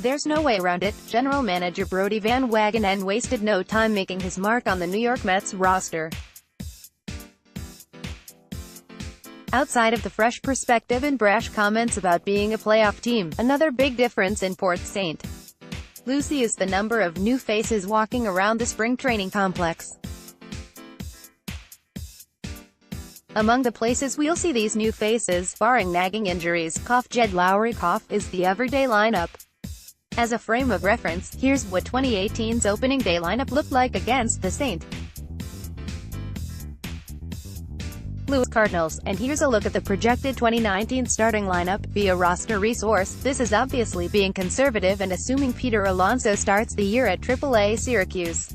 There's no way around it. General manager Brodie Van Wagenen wasted no time making his mark on the New York Mets roster. Outside of the fresh perspective and brash comments about being a playoff team, another big difference in Port St. Lucie is the number of new faces walking around the spring training complex. Among the places we'll see these new faces, barring nagging injuries, Jed Lowrie, is the everyday lineup. As a frame of reference, here's what 2018's opening day lineup looked like against the St. Louis Cardinals, and here's a look at the projected 2019 starting lineup. Via roster resource, this is obviously being conservative and assuming Peter Alonso starts the year at AAA Syracuse.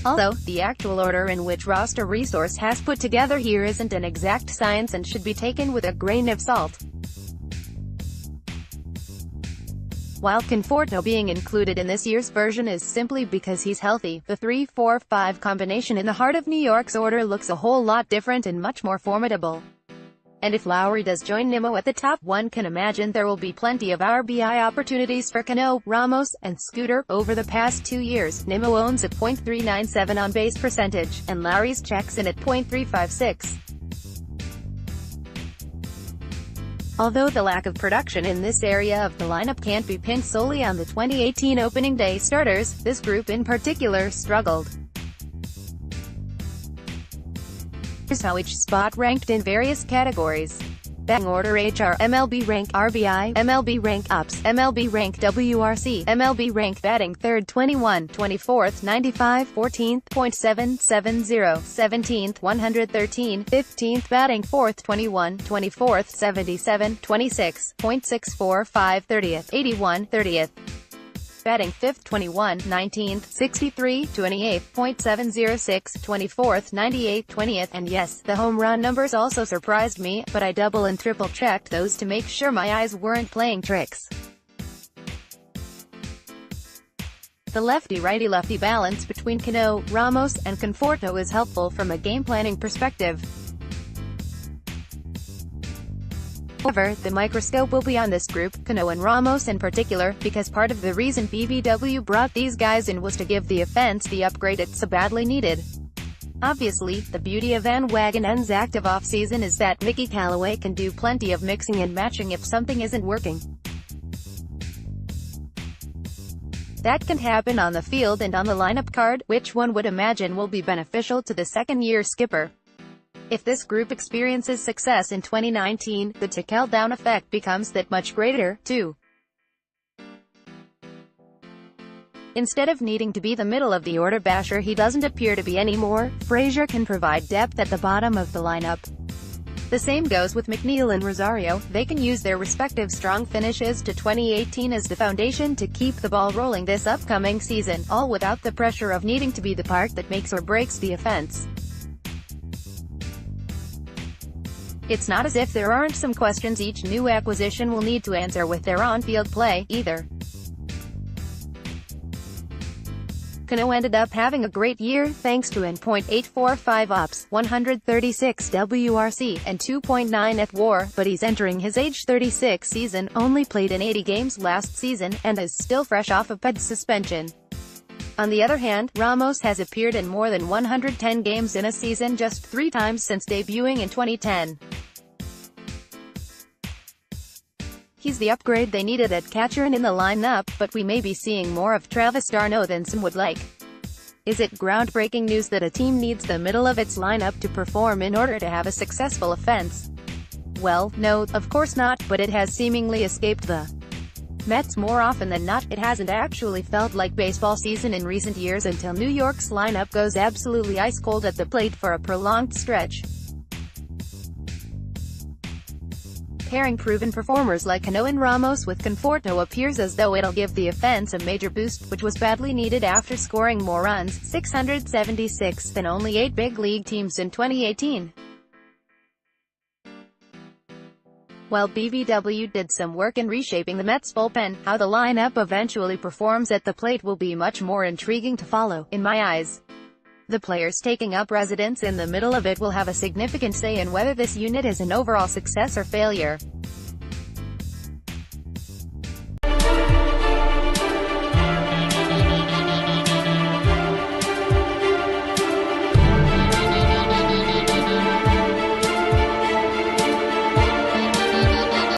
Although, the actual order in which roster resource has put together here isn't an exact science and should be taken with a grain of salt. While Conforto being included in this year's version is simply because he's healthy, the 3-4-5 combination in the heart of New York's order looks a whole lot different and much more formidable. And if Lowrie does join Nimmo at the top, one can imagine there will be plenty of RBI opportunities for Cano, Ramos, and Scooter. Over the past 2 years, Nimmo owns at .397 on-base percentage, and Lowrie's checks in at .356. Although the lack of production in this area of the lineup can't be pinned solely on the 2018 opening day starters, this group in particular struggled. Here's how each spot ranked in various categories. Batting order: HR, MLB rank RBI, MLB rank Ops, MLB rank WRC, MLB rank batting third 21, 24th 95, 14th .770, 17th 113, 15th batting fourth 21, 24th 77, 26, .645, 30th 81, 30th batting 5th 21, 19th 63, 28th .706, 24th 98, 20th, and yes, the home run numbers also surprised me, but I double and triple checked those to make sure my eyes weren't playing tricks. The lefty-righty-lefty balance between Cano, Ramos, and Conforto is helpful from a game planning perspective. However, the microscope will be on this group, Cano and Ramos in particular, because part of the reason BVW brought these guys in was to give the offense the upgrade it so badly needed. Obviously, the beauty of Van Wagenen's active offseason is that Mickey Callaway can do plenty of mixing and matching if something isn't working. That can happen on the field and on the lineup card, which one would imagine will be beneficial to the second-year skipper. If this group experiences success in 2019, the trickle-down effect becomes that much greater, too. Instead of needing to be the middle of the order basher he doesn't appear to be anymore, Frazier can provide depth at the bottom of the lineup. The same goes with McNeil and Rosario. They can use their respective strong finishes to 2018 as the foundation to keep the ball rolling this upcoming season, all without the pressure of needing to be the part that makes or breaks the offense. It's not as if there aren't some questions each new acquisition will need to answer with their on-field play, either. Cano ended up having a great year, thanks to an .845 Ops, 136 WRC, and 2.9 WAR, but he's entering his age 36 season, only played in 80 games last season, and is still fresh off of PED suspension. On the other hand, Ramos has appeared in more than 110 games in a season just 3 times since debuting in 2010. He's the upgrade they needed at catcher and in the lineup, but we may be seeing more of Travis d'Arnaud than some would like. Is it groundbreaking news that a team needs the middle of its lineup to perform in order to have a successful offense? Well, no, of course not, but it has seemingly escaped the Mets more often than not. It hasn't actually felt like baseball season in recent years until New York's lineup goes absolutely ice cold at the plate for a prolonged stretch. Pairing proven performers like Cano and Ramos with Conforto appears as though it'll give the offense a major boost, which was badly needed after scoring more runs, 676, than only 8 big league teams in 2018. While BVW did some work in reshaping the Mets bullpen, how the lineup eventually performs at the plate will be much more intriguing to follow, in my eyes. The players taking up residence in the middle of it will have a significant say in whether this unit is an overall success or failure.